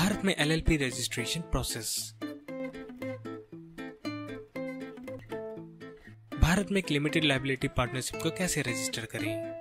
भारत में LLP registration process. Bharat में एक लिमिटेड लायबिलिटी पार्टनरशिप को कैसे रजिस्टर करें?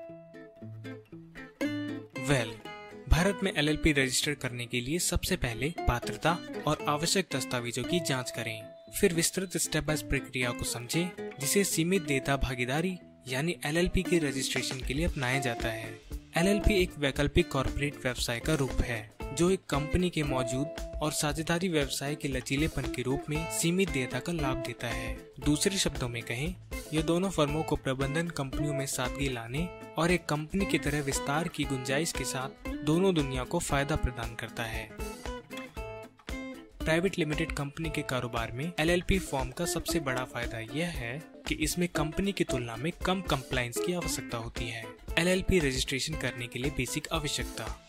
भारत में एलएलपी रजिस्टर करने के लिए सबसे पहले पात्रता और आवश्यक दस्तावेजों की जांच करें। फिर विस्तृत स्टेप बाय प्रक्रिया को समझें, जिसे सीमित देयता भागीदारी यानी एलएलपी के रजिस्ट्रेशन के लिए अपनाया जाता है। एलएलपी एक वैकल्पिक कॉर्पोरेट व्यवसाय का रूप है, जो एक कंपनी के मौजूद और साझेदारी व्यवसाय के लचीलेपन के रूप में सीमित देयता का लाभ देता है। दूसरे शब्दों में कहें, यह दोनों फर्मों को प्रबंधन कंपनियों में सादगी लाने और एक कंपनी की तरह विस्तार की गुंजाइश के साथ दोनों दुनिया को फायदा प्रदान करता है। प्राइवेट लिमिटेड कंपनी के कारोबार में एलएलपी फॉर्म का सबसे बड़ा फायदा यह है कि इसमें कंपनी की तुलना में कम कंप्लायंस की आवश्यकता होती है। एलएलपी रजिस्ट्रेशन करने के लिए बेसिक आवश्यकता: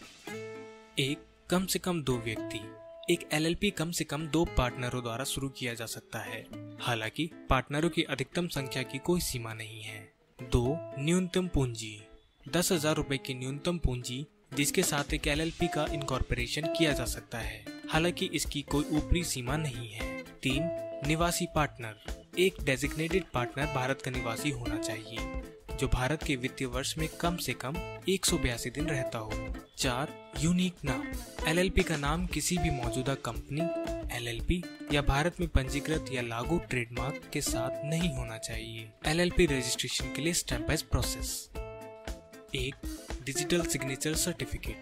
1. कम से कम 2 व्यक्ति। एक एलएलपी कम से कम 2 पार्टनरों द्वारा शुरू किया जा सकता है, हालांकि पार्टनरों की अधिकतम संख्या की कोई सीमा नहीं है। 2. न्यूनतम पूंजी: 10,000 रुपए की न्यूनतम पूंजी जिसके साथ एक एलएलपी का इनकॉर्पोरेशन किया जा सकता है, हालांकि इसकी कोई ऊपरी सीमा नहीं है। 3. निवासी पार्टनर: एक डेजिग्नेटेड पार्टनर भारत का निवासी होना चाहिए, जो भारत के वित्तीय वर्ष में कम से कम 182 दिन रहता हो। 4. यूनिक नाम: एलएलपी का नाम किसी भी मौजूदा कंपनी, एलएलपी या भारत में पंजीकृत या लागू ट्रेडमार्क के साथ नहीं होना चाहिए। एलएलपी रजिस्ट्रेशन के लिए step by process: 1. Digital signature certificate: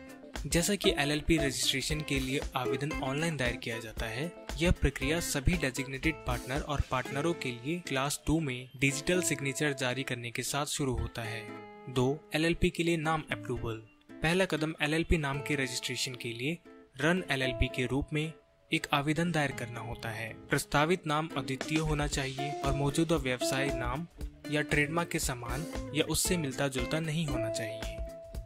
जैसा कि एलएलपी रजिस्ट्रेशन के लिए आवेदन ऑनलाइन दायर किया जाता है, यह प्रक्रिया सभी डेजिग्नेटेड पार्टनर और पार्टनरों के लिए क्लास 2 में डिजिटल सिग्नेचर जारी करने के साथ शुरू होता है। 2. एलएलपी के लिए नाम अप्रूवल: पहला कदम एलएलपी नाम के रजिस्ट्रेशन के लिए रन एलएलपी के रूप में एक आवेदन दायर करना होता है। प्रस्तावित नाम अद्वितीय होना चाहिए और मौजूदा व्यवसाय नाम या ट्रेडमार्क के समान या उससे मिलता जुलता नहीं होना चाहिए।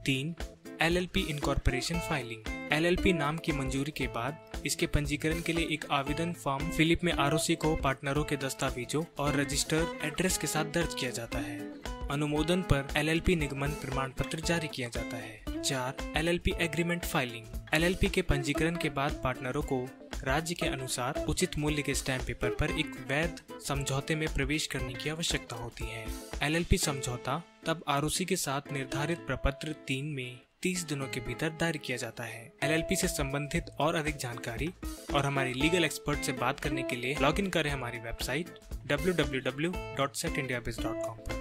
3. एलएलपी इनकॉर्पोरेशन फाइलिंग: एलएलपी नाम की मंजूरी के बाद इसके पंजीकरण के लिए एक आवेदन फॉर्म फिलिप में आरओसी को पार्टनरों के दस्तावेजों और रजिस्टर्ड एड्रेस के साथ दर्ज किया जाता है। अनुमोदन पर एलएलपी निगमन प्रमाण पत्र जारी किया जाता है। 4. एलएलपी एग्रीमेंट फाइलिंग: एलएलपी के पंजीकरण के बाद पार्टनरों को राज्य के अनुसार उचित मूल्य के स्टैम्प पेपर पर एक वैध समझौते में प्रवेश करने की आवश्यकता होती है। एलएलपी समझौता तब आरओसी के साथ निर्धारित प्रपत्र 3 में 30 दिनों के भीतर दायर किया जाता है। एलएलपी से संबंधित और अधिक जानकारी और हमारी लीगल एक्सपर्ट से बात करने के लिए लॉगिन करें हमारी वेबसाइट www.setindiabiz.com पर।